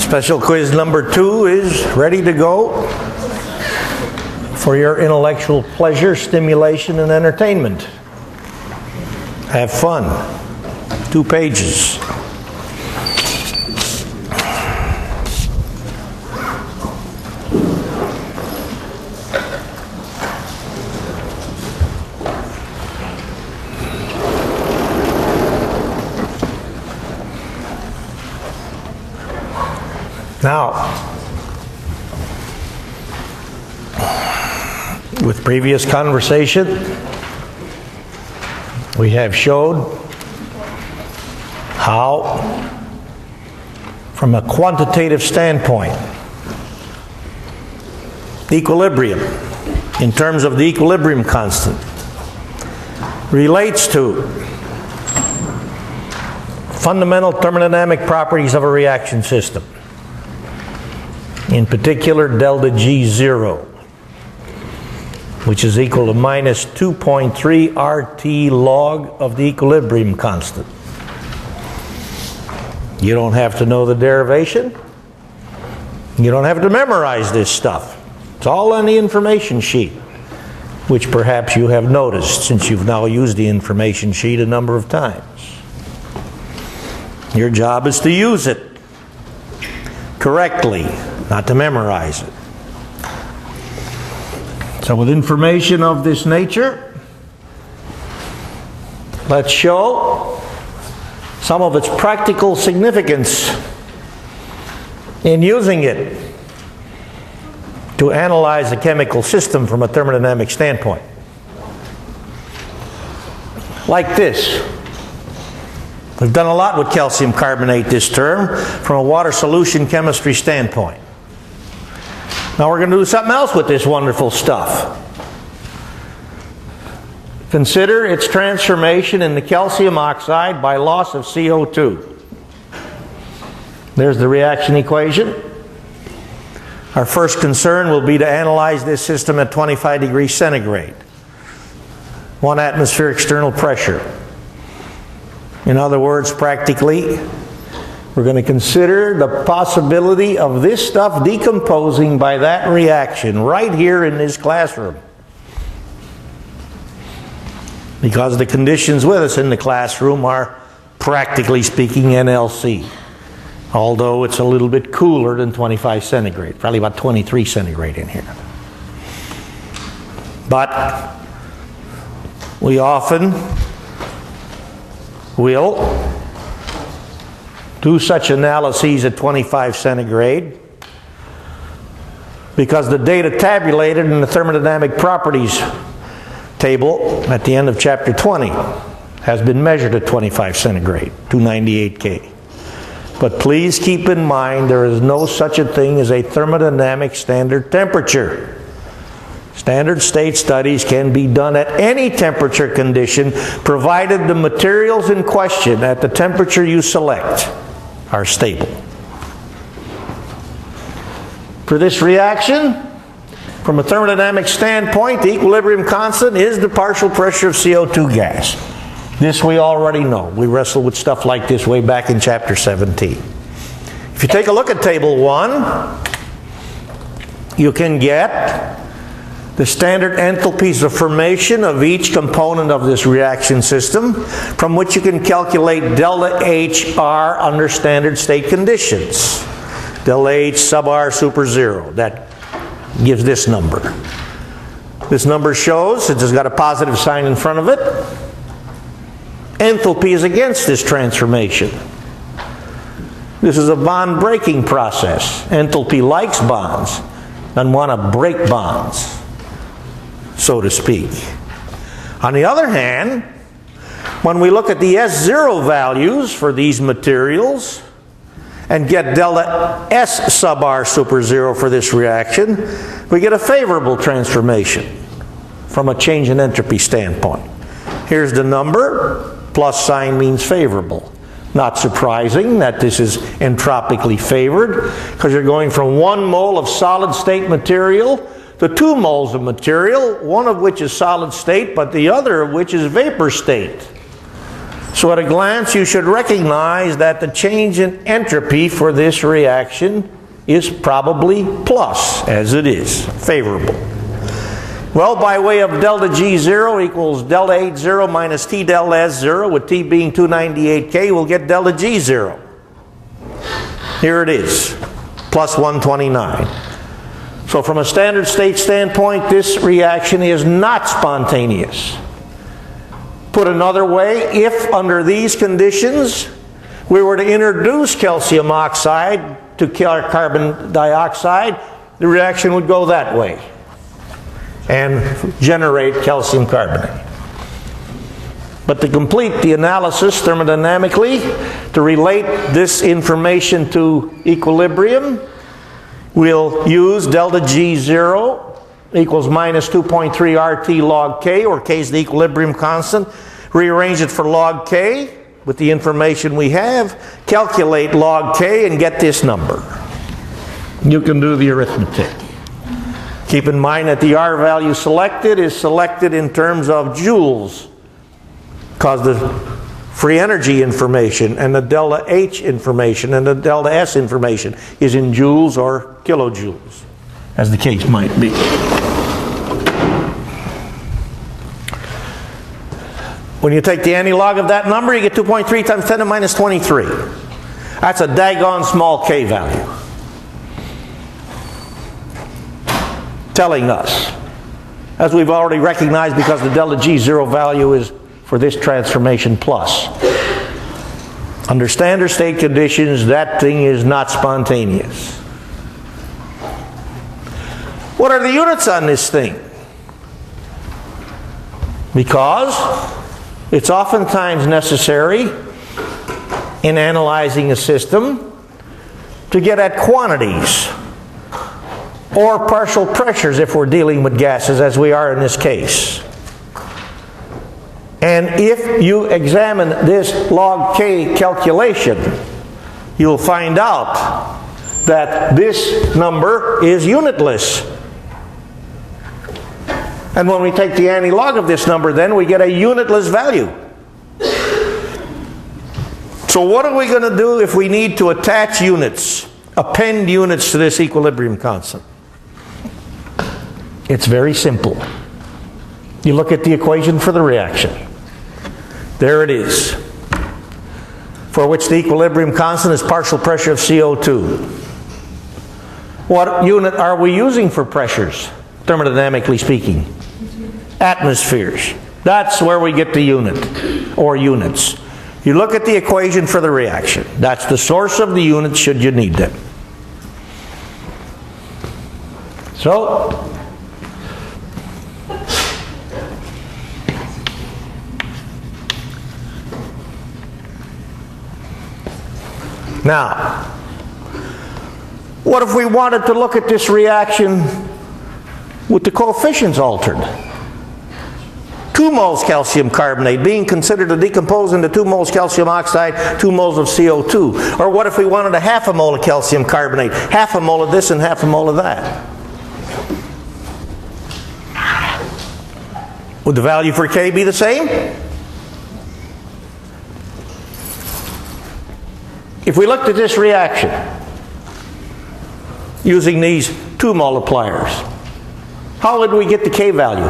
Special quiz number 2 is ready to go for your intellectual pleasure, stimulation, and entertainment. Have fun. 2 pages. Now, with previous conversation, we have showed how, from a quantitative standpoint, equilibrium, in terms of the equilibrium constant, relates to fundamental thermodynamic properties of a reaction system. In particular, delta G0, which is equal to minus 2.3 RT log of the equilibrium constant. You don't have to know the derivation. You don't have to memorize this stuff. It's all on the information sheet, which perhaps you have noticed since you've now used the information sheet a number of times. Your job is to use it correctly, not to memorize it. So with information of this nature, let's show some of its practical significance in using it to analyze a chemical system from a thermodynamic standpoint. Like this. We've done a lot with calcium carbonate this term from a water solution chemistry standpoint. Now we're going to do something else with this wonderful stuff. Consider its transformation into calcium oxide by loss of CO2. There's the reaction equation. Our first concern will be to analyze this system at 25 degrees centigrade. 1 atmosphere external pressure. In other words, practically, we're going to consider the possibility of this stuff decomposing by that reaction right here in this classroom. Because the conditions with us in the classroom are, practically speaking, NLC. Although it's a little bit cooler than 25 centigrade, probably about 23 centigrade in here. But we often will do such analyses at 25 centigrade because the data tabulated in the thermodynamic properties table at the end of chapter 20 has been measured at 25 centigrade, 298 K. But please keep in mind there is no such a thing as a thermodynamic standard temperature. Standard state studies can be done at any temperature condition provided the materials in question at the temperature you select are stable. For this reaction, from a thermodynamic standpoint, the equilibrium constant is the partial pressure of CO2 gas. This we already know. We wrestled with stuff like this way back in chapter 17. If you take a look at table 1, you can get the standard enthalpies of formation of each component of this reaction system, from which you can calculate delta HR under standard state conditions. Delta H sub R super 0. That gives this number. This number shows, since it's got a positive sign in front of it, enthalpy is against this transformation. This is a bond breaking process. Enthalpy likes bonds, doesn't want to break bonds, so to speak. On the other hand, when we look at the S0 values for these materials and get delta S sub R super 0 for this reaction, we get a favorable transformation from a change in entropy standpoint. Here's the number, plus sign means favorable. Not surprising that this is entropically favored, because you're going from 1 mole of solid state material to 2 moles of material, one of which is solid state, but the other of which is vapor state. So at a glance, you should recognize that the change in entropy for this reaction is probably plus, as it is, favorable. Well, by way of delta G0 equals delta H0 minus T delta S0, with T being 298K, we'll get delta G0. Here it is, plus 129. So from a standard state standpoint, this reaction is not spontaneous. Put another way, if under these conditions we were to introduce calcium oxide to carbon dioxide, the reaction would go that way and generate calcium carbonate. But to complete the analysis thermodynamically, to relate this information to equilibrium, we'll use delta G0 equals minus 2.3 RT log K, or K is the equilibrium constant. Rearrange it for log K with the information we have. Calculate log K and get this number. You can do the arithmetic. Keep in mind that the R value selected is selected in terms of joules, because the free energy information and the delta H information and the delta S information is in joules or kilojoules, as the case might be. When you take the antilog of that number, you get 2.3 times 10 to the minus 23. That's a daggone small K value. Telling us, as we've already recognized, because the delta G0 value is for this transformation plus. Under standard state conditions, that thing is not spontaneous. What are the units on this thing? Because it's oftentimes necessary in analyzing a system to get at quantities or partial pressures if we're dealing with gases, as we are in this case. And if you examine this log K calculation, you'll find out that this number is unitless. And when we take the antilog of this number, then we get a unitless value. So what are we going to do if we need to attach units, append units to this equilibrium constant? It's very simple. You look at the equation for the reaction. There it is, for which the equilibrium constant is partial pressure of CO2. What unit are we using for pressures, thermodynamically speaking? Atmospheres. That's where we get the unit, or units. You look at the equation for the reaction. That's the source of the units should you need them. So, now, what if we wanted to look at this reaction with the coefficients altered? 2 moles calcium carbonate being considered to decompose into 2 moles calcium oxide, 2 moles of CO2. Or what if we wanted a half a mole of calcium carbonate, half a mole of this and half a mole of that? Would the value for K be the same? If we looked at this reaction using these 2 multipliers, how would we get the K value?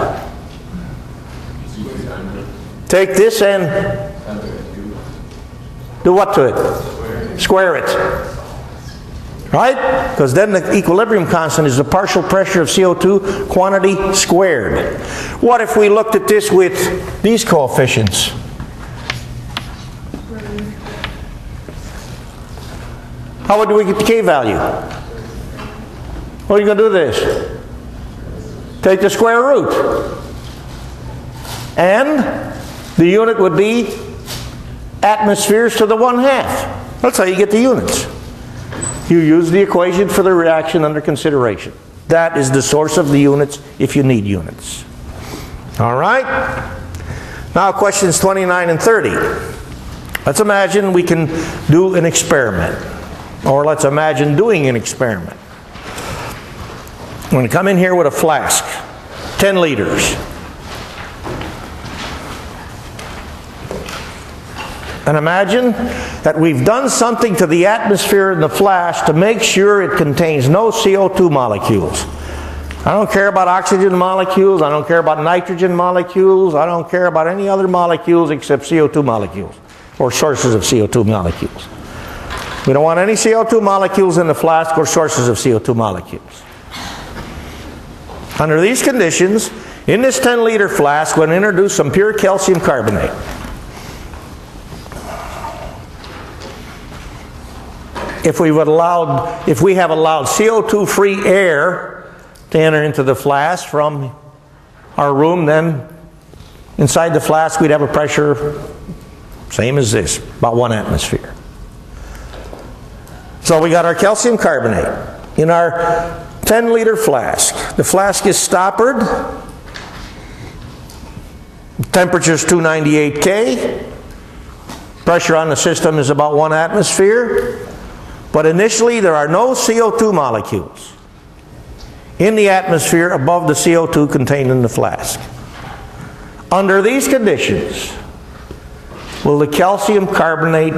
Take this and do what to it? Square it. Right? Because then the equilibrium constant is the partial pressure of CO2 quantity squared. What if we looked at this with these coefficients? How would we get the K value? What are you going to do with this? Take the square root. And the unit would be atmospheres to the 1/2. That's how you get the units. You use the equation for the reaction under consideration. That is the source of the units if you need units. All right? Now questions 29 and 30. Let's imagine we can do an experiment. Or let's imagine doing an experiment. I'm going to come in here with a flask, 10 liters. And imagine that we've done something to the atmosphere in the flask to make sure it contains no CO2 molecules. I don't care about oxygen molecules, I don't care about nitrogen molecules, I don't care about any other molecules except CO2 molecules, or sources of CO2 molecules. We don't want any CO2 molecules in the flask or sources of CO2 molecules. Under these conditions, in this 10-liter flask, we're going to introduce some pure calcium carbonate. If we have allowed CO2-free air to enter into the flask from our room, then inside the flask we'd have a pressure same as this, about 1 atmosphere. So we got our calcium carbonate in our 10-liter flask. The flask is stoppered. Temperature is 298 K. Pressure on the system is about 1 atmosphere. But initially there are no CO2 molecules in the atmosphere above the CO2 contained in the flask. Under these conditions, will the calcium carbonate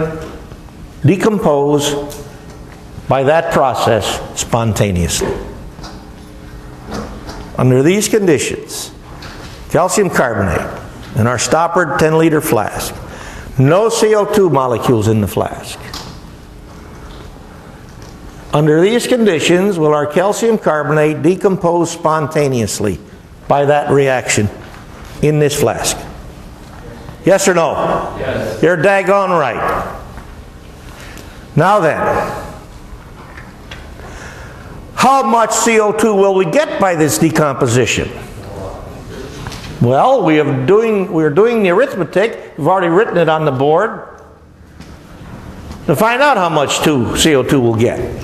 decompose by that process spontaneously? Under these conditions, calcium carbonate in our stoppered 10-liter flask, no CO2 molecules in the flask. Under these conditions, will our calcium carbonate decompose spontaneously by that reaction in this flask? Yes or no? Yes. You're daggone right. Now then, how much CO2 will we get by this decomposition? Well, we're doing the arithmetic. We've already written it on the board to find out how much CO2 we'll get.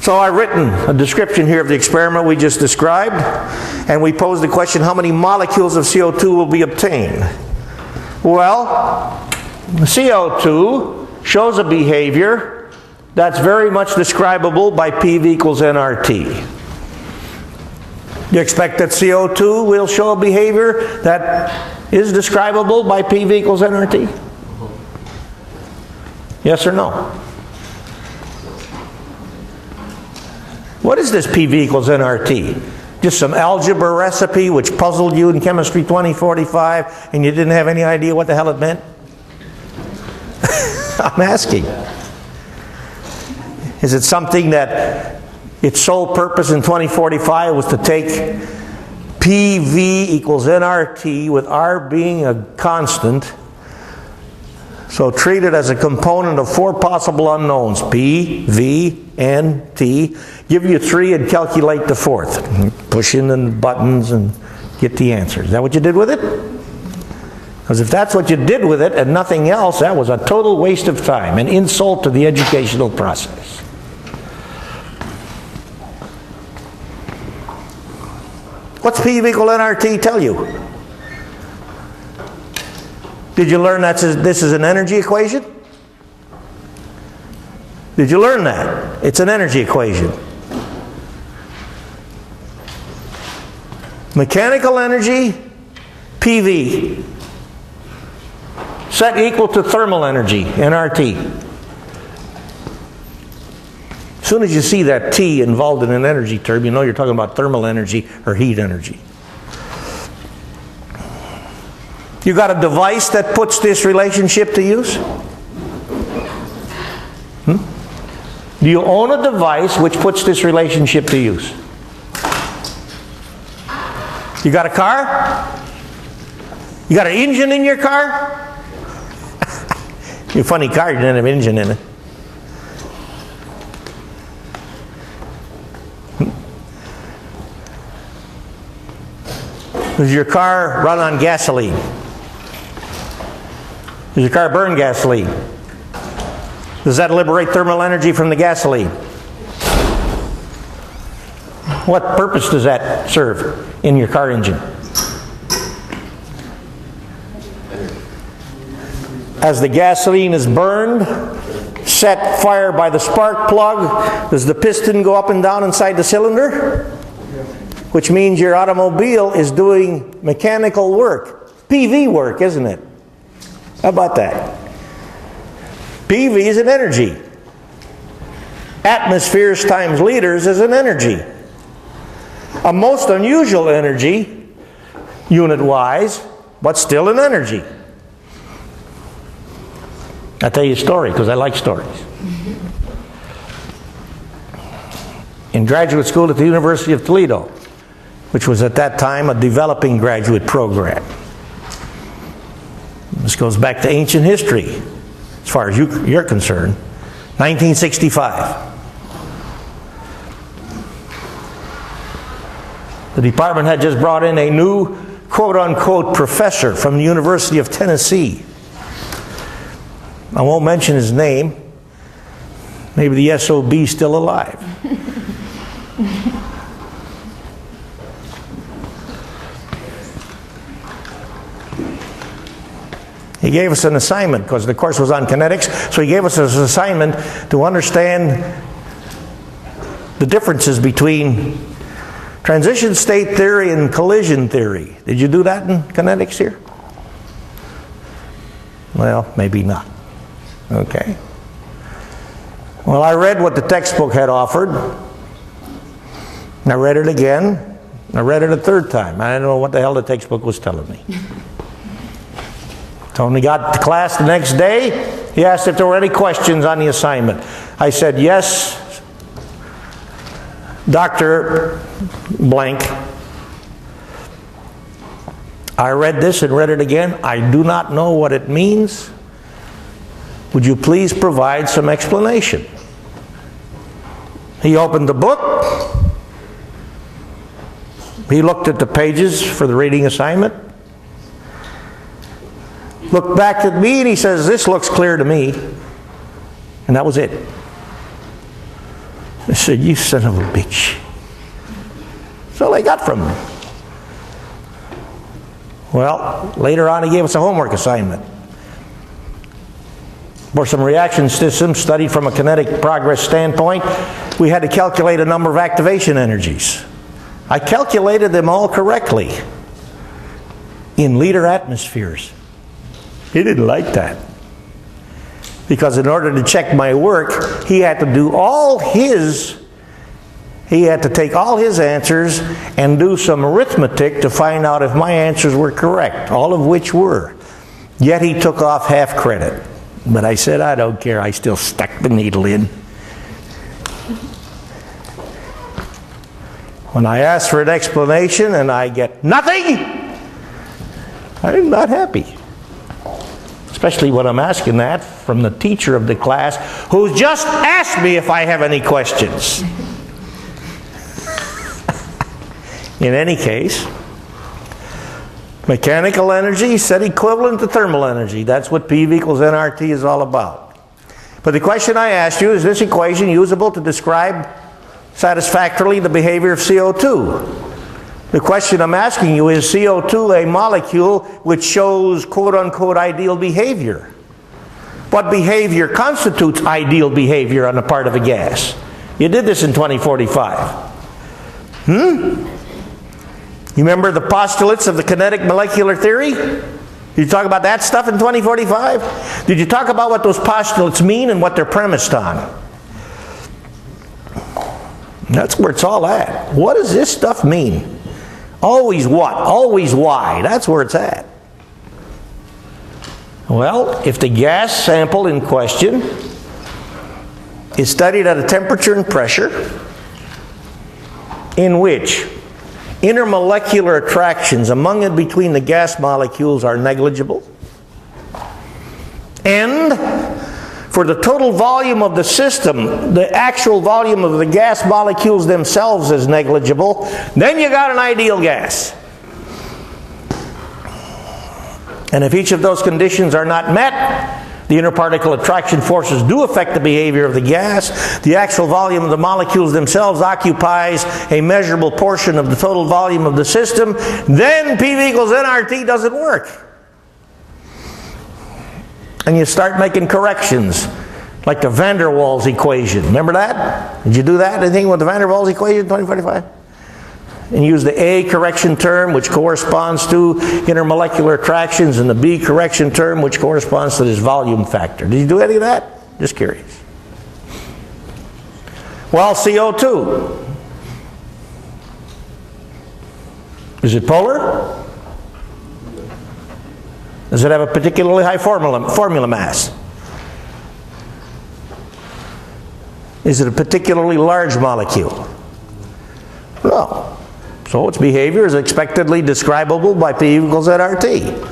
So I've written a description here of the experiment we just described, and we posed the question, how many molecules of CO2 will be obtained? Well, CO2 shows a behavior that's very much describable by PV equals nRT. You expect that CO2 will show a behavior that is describable by PV equals nRT? Yes or no? What is this PV equals nRT? Just some algebra recipe which puzzled you in Chemistry 2045 and you didn't have any idea what the hell it meant? I'm asking. Is it something that its sole purpose in 2045 was to take PV equals nRT with R being a constant, so treat it as a component of 4 possible unknowns, P, V, N, T. Give you 3 and calculate the 4th. Push in the buttons and get the answer. Is that what you did with it? Because if that's what you did with it and nothing else, that was a total waste of time, an insult to the educational process. What's PV equal nRT tell you? Did you learn that this is an energy equation? Did you learn that? It's an energy equation. Mechanical energy, PV, set equal to thermal energy, nRT. As soon as you see that T involved in an energy term, you know you're talking about thermal energy or heat energy. You got a device that puts this relationship to use? Do you own a device which puts this relationship to use? You got a car? You got an engine in your car? Your funny car, you didn't have an engine in it. Does your car run on gasoline? Does your car burn gasoline? Does that liberate thermal energy from the gasoline? What purpose does that serve in your car engine? As the gasoline is burned, set fire by the spark plug, does the piston go up and down inside the cylinder? Which means your automobile is doing mechanical work. PV work, isn't it? How about that? PV is an energy. Atmospheres times liters is an energy. A most unusual energy, unit-wise, but still an energy. I'll tell you a story, because I like stories. In graduate school at the University of Toledo, which was at that time a developing graduate program. This goes back to ancient history, as far as you're concerned. 1965. The department had just brought in a new quote-unquote professor from the University of Tennessee. I won't mention his name. Maybe the SOB's still alive. He gave us an assignment, because the course was on kinetics, so he gave us an assignment to understand the differences between transition state theory and collision theory. Did you do that in kinetics here? Well, maybe not. Okay. Well, I read what the textbook had offered. I read it again. I read it a third time. I didn't know what the hell the textbook was telling me. So when we got to class the next day, he asked if there were any questions on the assignment. I said, yes, Dr. Blank. I read this and read it again. I do not know what it means. Would you please provide some explanation? He opened the book. He looked at the pages for the reading assignment. Looked back at me and he says, this looks clear to me. And that was it. I said, you son of a bitch. That's all I got from him. Well, later on he gave us a homework assignment. For some reaction systems studied from a kinetic progress standpoint, we had to calculate a number of activation energies. I calculated them all correctly in liter atmospheres. He didn't like that. Because in order to check my work, he had to do he had to take all his answers and do some arithmetic to find out if my answers were correct, all of which were. Yet he took off half credit. But I said, I don't care. I still stuck the needle in. When I ask for an explanation and I get nothing, I'm not happy. Especially when I'm asking that from the teacher of the class who's just asked me if I have any questions. In any case, mechanical energy set equivalent to thermal energy. That's what PV equals nRT is all about. But the question I asked you, is this equation usable to describe satisfactorily the behavior of CO2? The question I'm asking you, is CO2 a molecule which shows quote-unquote ideal behavior? What behavior constitutes ideal behavior on the part of a gas? You did this in 2045. You remember the postulates of the kinetic molecular theory? Did you talk about that stuff in 2045? Did you talk about what those postulates mean and what they're premised on? That's where it's all at. What does this stuff mean? Always what? Always why? That's where it's at. Well, if the gas sample in question is studied at a temperature and pressure in which intermolecular attractions among and between the gas molecules are negligible, and for the total volume of the system, the actual volume of the gas molecules themselves is negligible, then you got an ideal gas. And if each of those conditions are not met, the interparticle attraction forces do affect the behavior of the gas. The actual volume of the molecules themselves occupies a measurable portion of the total volume of the system. Then PV equals nRT doesn't work. And you start making corrections, like the van der Waals equation. Remember that? Did you do that? Anything with the van der Waals equation, 2045? and use the A correction term, which corresponds to intermolecular attractions, and the B correction term, which corresponds to this volume factor. Did you do any of that? Just curious. Well, CO2. Is it polar? Does it have a particularly high formula mass? Is it a particularly large molecule? No. So its behavior is expectedly describable by P equals nRT.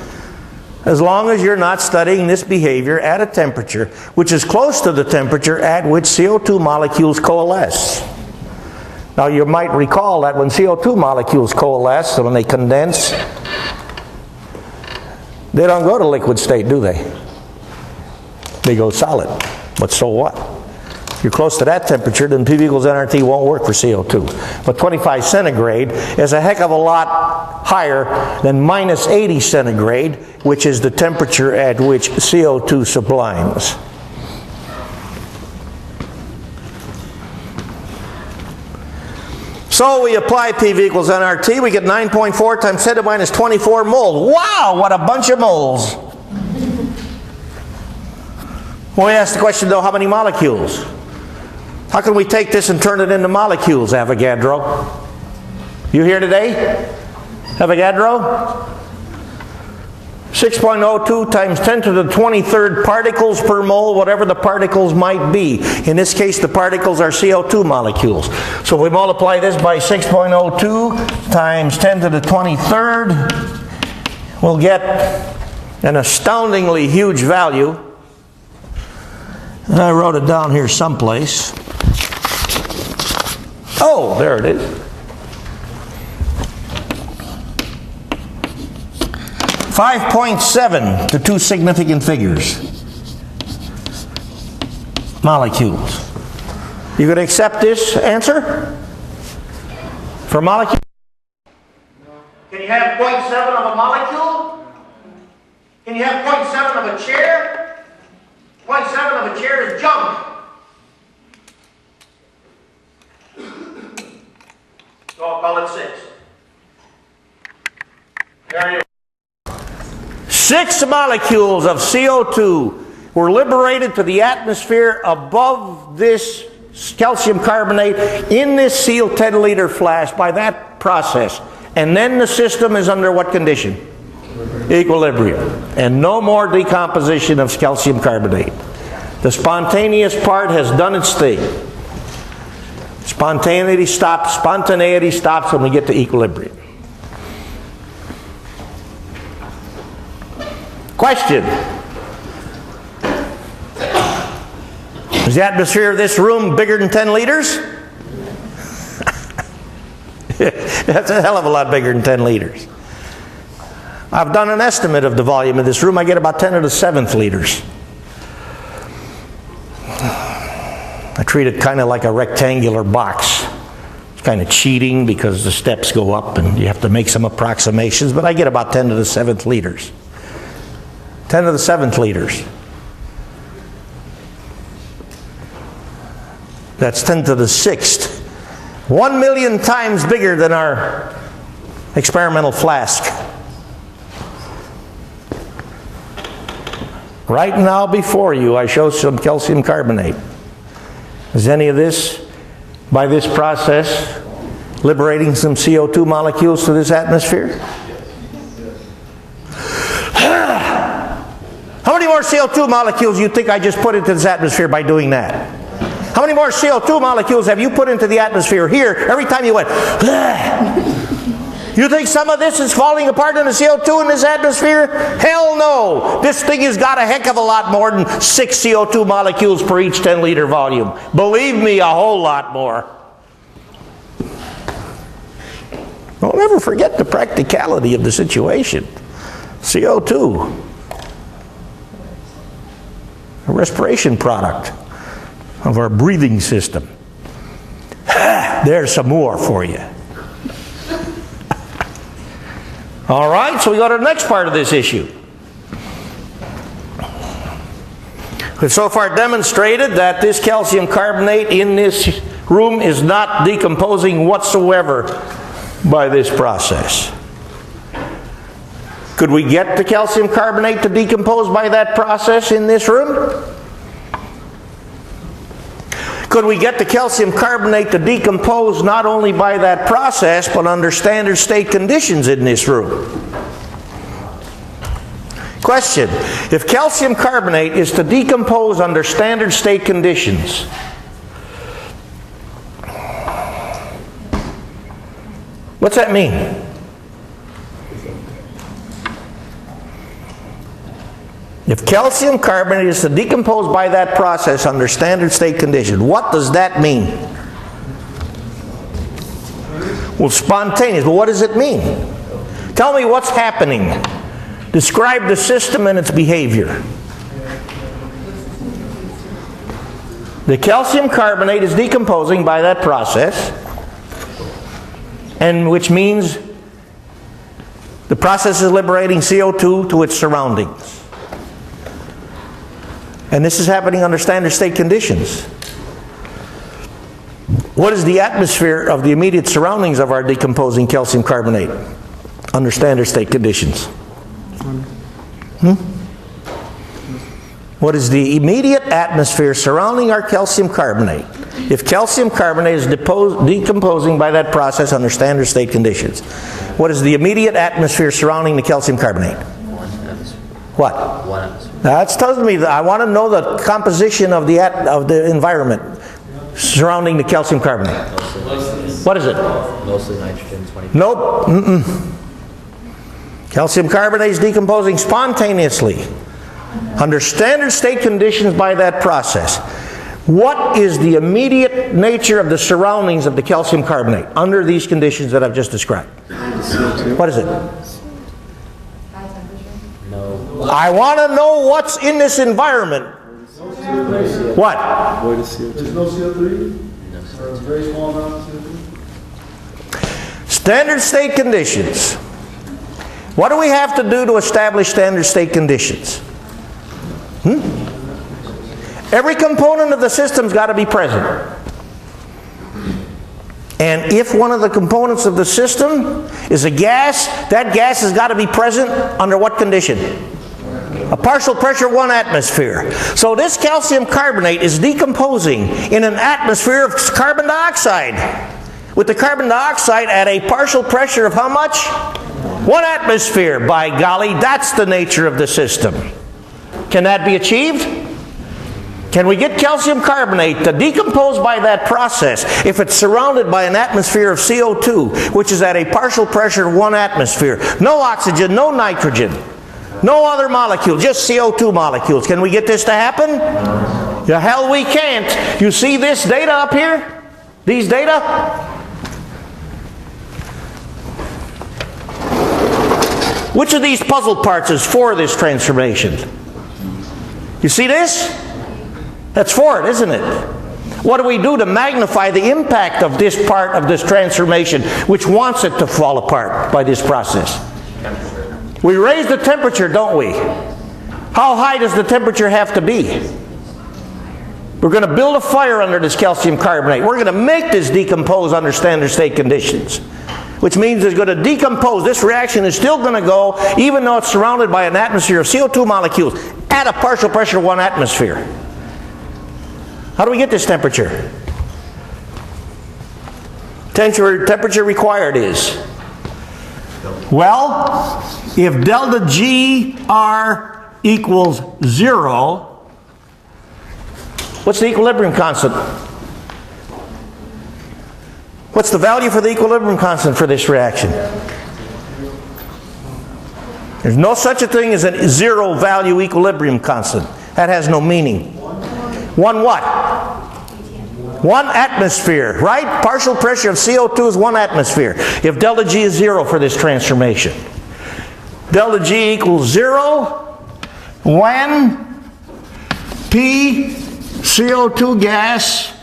As long as you're not studying this behavior at a temperature which is close to the temperature at which CO2 molecules coalesce. Now you might recall that when CO2 molecules coalesce, so when they condense, they don't go to liquid state, do they? They go solid. But so what? If you're close to that temperature, then P equals nRT won't work for CO2. But 25 centigrade is a heck of a lot higher than minus 80 centigrade, which is the temperature at which CO2 sublimes. So we apply P equals nRT, we get 9.4 times 10 to minus 24 moles. Wow, what a bunch of moles. Well, we ask the question though, how many molecules? How can we take this and turn it into molecules, Avogadro? You here today? Avogadro? 6.02 times 10 to the 23rd particles per mole, whatever the particles might be. In this case, the particles are CO2 molecules. So if we multiply this by 6.02 times 10 to the 23rd, we'll get an astoundingly huge value. And I wrote it down here someplace. Oh, there it is. 5.7 to two significant figures. Molecules. You could accept this answer? For molecule? Can you have 0.7 of a molecule? Can you have 0.7 of a chair? 0.7 of a chair is junk. So I'll call it 6. There you go. 6 molecules of CO2 were liberated to the atmosphere above this calcium carbonate in this sealed 10-liter flask by that process. And then the system is under what condition? Equilibrium. And no more decomposition of calcium carbonate. The spontaneous part has done its thing. Spontaneity stops when we get to equilibrium. Question. Is the atmosphere of this room bigger than 10 liters? That's a hell of a lot bigger than 10 liters. I've done an estimate of the volume of this room. I get about 10 to the 7th liters. I treat it kind of like a rectangular box. It's kind of cheating because the steps go up and you have to make some approximations, but I get about 10 to the 7th liters. 10 to the 7th liters. That's 10 to the 6th. 1 million times bigger than our experimental flask. Right now before you, I show some calcium carbonate. Is any of this, by this process, liberating some CO2 molecules to this atmosphere? How many more CO2 molecules do you think I just put into this atmosphere by doing that? How many more CO2 molecules have you put into the atmosphere here every time you went? You think some of this is falling apart in the CO2 in this atmosphere? Hell no! This thing has got a heck of a lot more than 6 CO2 molecules per each 10-liter volume. Believe me, a whole lot more. Don't ever forget the practicality of the situation. CO2. A respiration product of our breathing system. There's some more for you. All right, so we go to the next part of this issue. We've so far demonstrated that this calcium carbonate in this room is not decomposing whatsoever by this process. Could we get the calcium carbonate to decompose by that process in this room? Could we get the calcium carbonate to decompose not only by that process, but under standard state conditions in this room? Question: if calcium carbonate is to decompose under standard state conditions, what's that mean? If calcium carbonate is to decompose by that process under standard state conditions, what does that mean? Well, spontaneous. Well, what does it mean? Tell me what's happening. Describe the system and its behavior. The calcium carbonate is decomposing by that process, and which means the process is liberating CO2 to its surroundings. And this is happening under standard state conditions. What is the atmosphere of the immediate surroundings of our decomposing calcium carbonate under standard state conditions? What is the immediate atmosphere surrounding our calcium carbonate if calcium carbonate is decomposing by that process under standard state conditions? What is the immediate atmosphere surrounding the calcium carbonate? What? That tells me that I want to know the composition of the environment surrounding the calcium carbonate. What is it? Mostly nitrogen. 20%. Nope. Calcium carbonate is decomposing spontaneously under standard state conditions by that process. What is the immediate nature of the surroundings of the calcium carbonate under these conditions that I've just described? What is it? No. I want to know what's in this environment. What? There's no CO3? Or a very small amount of CO3? Standard state conditions. What do we have to do to establish standard state conditions? Every component of the system's got to be present. And if one of the components of the system is a gas, that gas has got to be present under what condition? A partial pressure 1 atmosphere. So this calcium carbonate is decomposing in an atmosphere of carbon dioxide. With the carbon dioxide at a partial pressure of how much? 1 atmosphere. By golly, that's the nature of the system. Can that be achieved? Can we get calcium carbonate to decompose by that process if it's surrounded by an atmosphere of CO2, which is at a partial pressure of 1 atmosphere? No oxygen, no nitrogen, no other molecule, just CO2 molecules. Can we get this to happen? The hell we can't. You see this data up here? These data? Which of these puzzle parts is for this transformation? You see this? That's for it, isn't it? What do we do to magnify the impact of this part of this transformation, which wants it to fall apart by this process? We raise the temperature, don't we? How high does the temperature have to be? We're going to build a fire under this calcium carbonate. We're going to make this decompose under standard state conditions, which means it's going to decompose. This reaction is still going to go, even though it's surrounded by an atmosphere of CO2 molecules at a partial pressure of 1 atmosphere. How do we get this temperature? Temperature required is, well, if delta GR equals 0, what's the equilibrium constant? What's the value for the equilibrium constant for this reaction? There's no such a thing as a 0 value equilibrium constant. That has no meaning. 1 what? 1 atmosphere, right? Partial pressure of CO2 is 1 atmosphere. If delta G is 0 for this transformation. Delta G equals 0 when P CO2 gas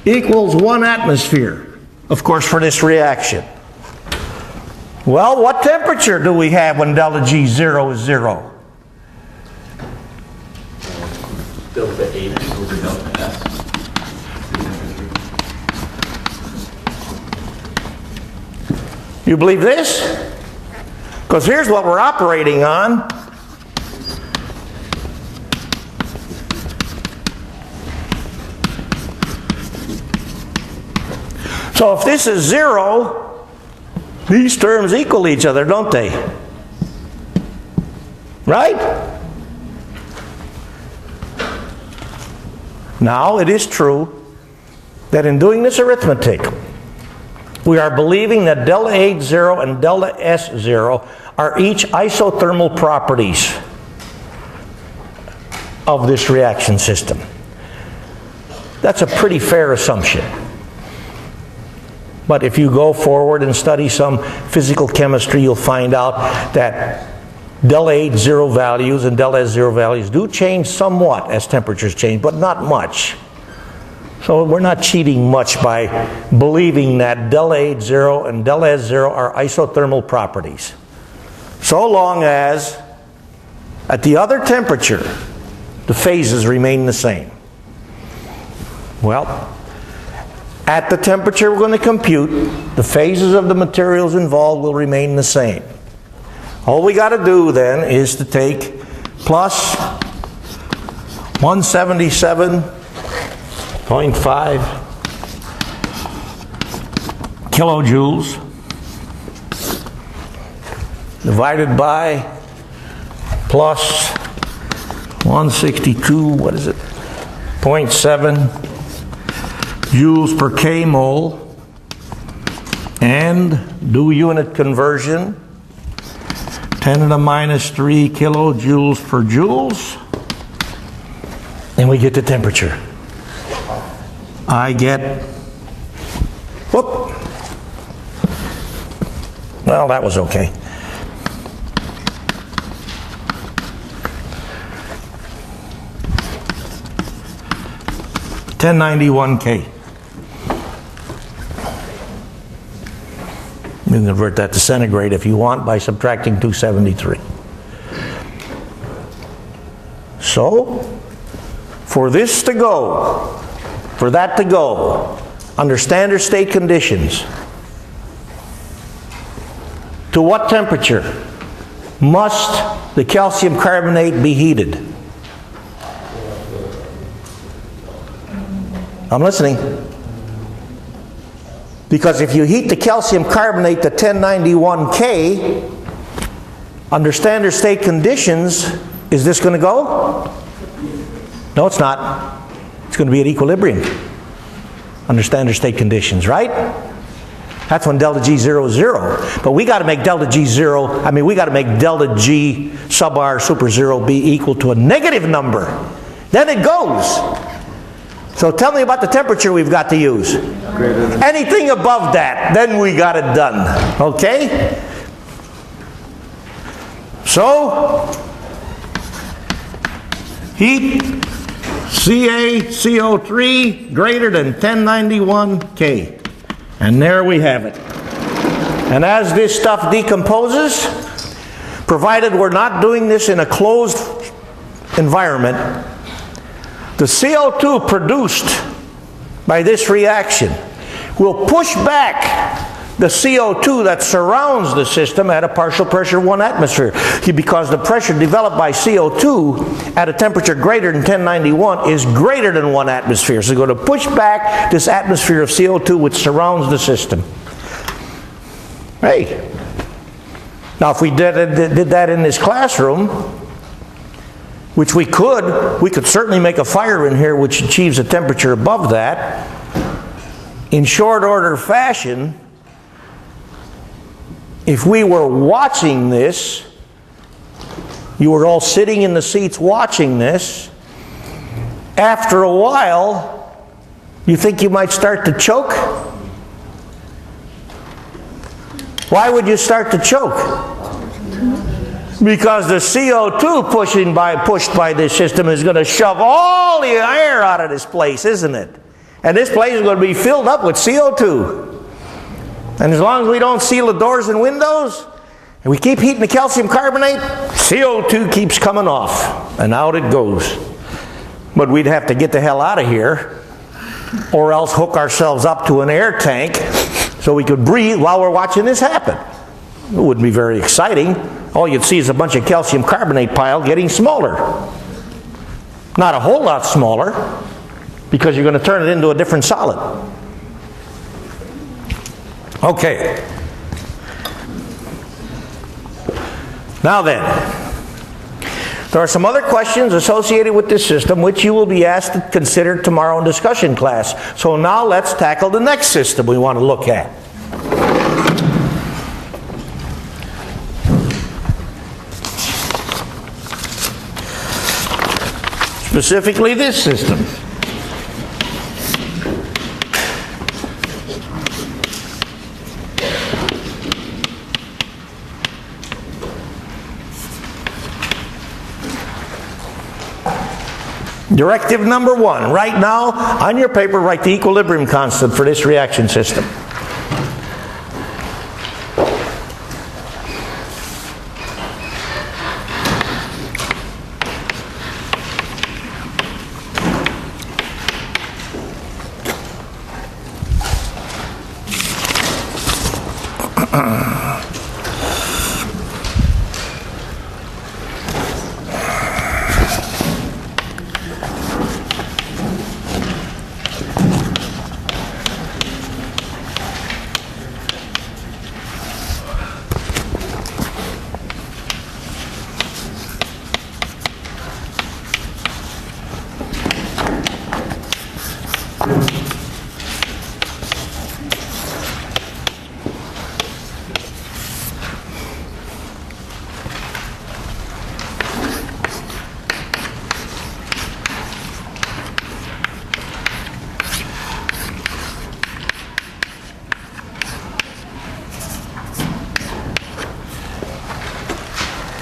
equals 1 atmosphere, of course, for this reaction. Well, what temperature do we have when delta G 0 is 0? Delta H over delta S. You believe this? Because here's what we're operating on. So if this is 0, these terms equal each other, don't they? Right? Now, it is true that in doing this arithmetic, we are believing that delta H0 and delta S0 are each isothermal properties of this reaction system. That's a pretty fair assumption. But if you go forward and study some physical chemistry, you'll find out that delta H0 values and delta S0 values do change somewhat as temperatures change, but not much. So we're not cheating much by believing that delta H0 and delta S0 are isothermal properties. So long as at the other temperature, the phases remain the same. Well, at the temperature we're going to compute, the phases of the materials involved will remain the same. All we got to do then is to take plus 177.5 kilojoules divided by plus 162, what is it? 0.7 joules per K mole, and do unit conversion, 10 to the minus 3 kilojoules per joules, and we get the temperature. I get, whoop, well, that was okay. $1091K. You can convert that to centigrade if you want by subtracting 273. So, for this to go, for that to go, under standard state conditions, to what temperature must the calcium carbonate be heated? I'm listening. Because if you heat the calcium carbonate to 1091K, under standard state conditions, is this going to go? No, it's not. It's going to be at equilibrium under standard state conditions, right? That's when delta G0 is 0. But we got to make delta G0, we got to make delta G sub R super 0 be equal to a negative number. Then it goes. So tell me about the temperature we've got to use. Anything above that, then we got it done. Okay? So, heat CaCO3 greater than 1091K. And there we have it. And as this stuff decomposes, provided we're not doing this in a closed environment, the CO2 produced by this reaction will push back the CO2 that surrounds the system at a partial pressure of 1 atmosphere. Because the pressure developed by CO2 at a temperature greater than 1091 is greater than 1 atmosphere. So it's going to push back this atmosphere of CO2 which surrounds the system. Hey. Now if we did that in this classroom, which we could certainly make a fire in here which achieves a temperature above that. In short order fashion, if we were watching this, you were all sitting in the seats watching this, after a while, you think you might start to choke? Why would you start to choke? Because the CO2 pushed by this system is going to shove all the air out of this place, isn't it? And this place is going to be filled up with CO2. And as long as we don't seal the doors and windows, and we keep heating the calcium carbonate, CO2 keeps coming off. And out it goes. But we'd have to get the hell out of here, or else hook ourselves up to an air tank so we could breathe while we're watching this happen. It wouldn't be very exciting. All you'd see is a bunch of calcium carbonate pile getting smaller. Not a whole lot smaller, because you're going to turn it into a different solid. Okay. Now then, there are some other questions associated with this system which you will be asked to consider tomorrow in discussion class. So now let's tackle the next system we want to look at. Specifically this system. Directive number 1. Right now, on your paper, write the equilibrium constant for this reaction system.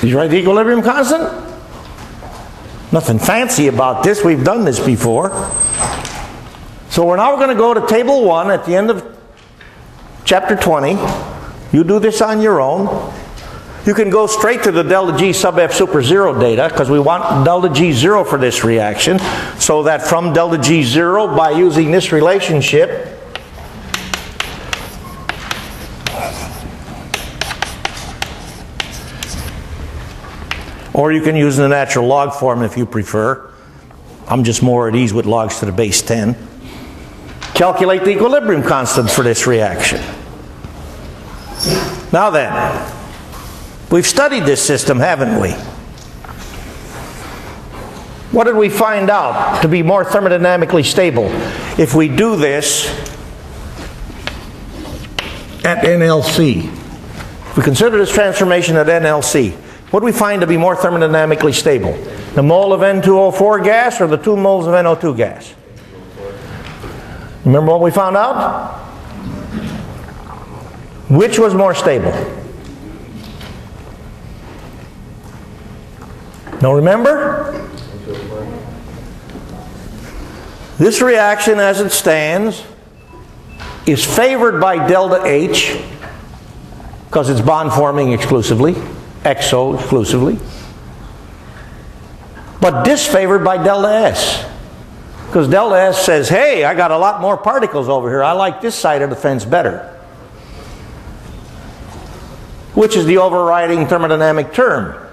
Did you write the equilibrium constant? Nothing fancy about this. We've done this before. So we're now going to go to table 1 at the end of chapter 20. You do this on your own. You can go straight to the delta G sub F super 0 data, because we want delta G 0 for this reaction, so that from delta G 0, by using this relationship, or you can use the natural log form if you prefer. I'm just more at ease with logs to the base 10. Calculate the equilibrium constant for this reaction. Now then, we've studied this system, haven't we? What did we find out to be more thermodynamically stable? If we do this at NLC, if we consider this transformation at NLC, what do we find to be more thermodynamically stable? The mole of N2O4 gas or the 2 moles of NO2 gas? Remember what we found out? Which was more stable? No, remember? This reaction as it stands is favored by delta H because it's bond forming exclusively, exo exclusively, but disfavored by delta S because delta S says, hey, I got a lot more particles over here. I like this side of the fence better. Which is the overriding thermodynamic term?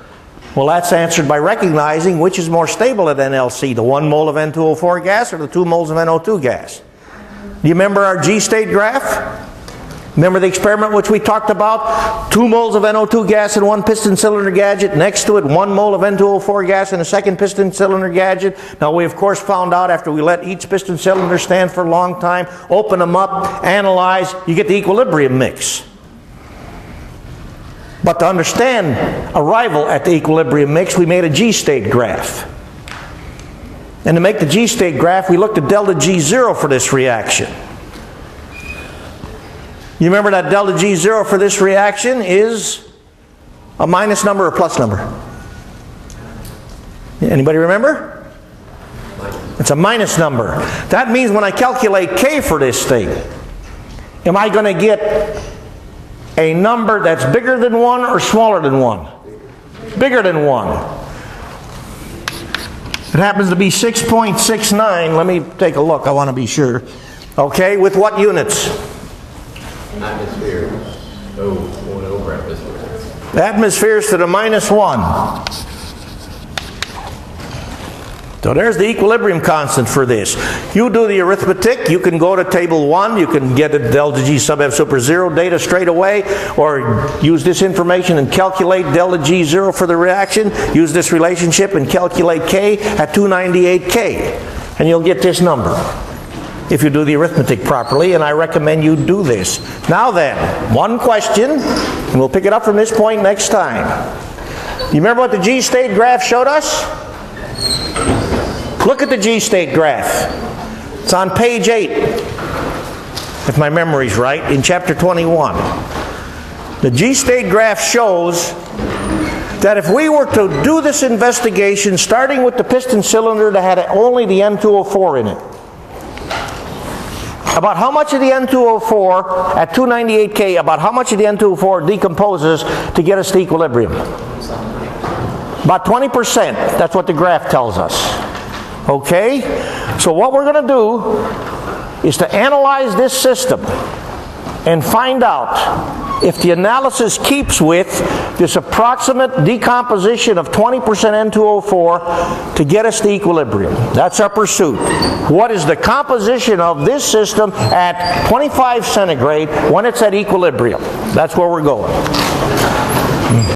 Well, that's answered by recognizing which is more stable at NLC, the 1 mole of N2O4 gas or the 2 moles of NO2 gas. Do you remember our G-state graph? Remember the experiment which we talked about? 2 moles of NO2 gas in one piston cylinder gadget. Next to it, 1 mole of N2O4 gas in a second piston cylinder gadget. Now we of course found out after we let each piston cylinder stand for a long time, open them up, analyze, you get the equilibrium mix. But to understand arrival at the equilibrium mix, we made a G-state graph. And to make the G-state graph, we looked at delta G0 for this reaction. You remember that delta G0 for this reaction is a minus number or plus number? Anybody remember? It's a minus number. That means when I calculate K for this thing, am I going to get a number that's bigger than 1 or smaller than 1? Bigger than 1. It happens to be 6.69. Let me take a look. I want to be sure. Okay, with what units? Atmosphere. Oh, going over atmosphere. Atmospheres to the -1. So there's the equilibrium constant for this. You do the arithmetic, you can go to table 1, you can get a delta G sub F super 0 data straight away, or use this information and calculate delta G 0 for the reaction, use this relationship and calculate K at 298 K, and you'll get this number if you do the arithmetic properly, and I recommend you do this. Now then, one question, and we'll pick it up from this point next time. You remember what the G-state graph showed us? Look at the G-state graph. It's on page 8, if my memory's right, in chapter 21. The G-state graph shows that if we were to do this investigation starting with the piston cylinder that had only the N2O4 in it, about how much of the N2O4 at 298 K, about how much of the N2O4 decomposes to get us to equilibrium? About 20%. That's what the graph tells us. Okay? So what we're going to do is to analyze this system and find out if the analysis keeps with this approximate decomposition of 20% N2O4 to get us to equilibrium. That's our pursuit. What is the composition of this system at 25 centigrade when it's at equilibrium? That's where we're going.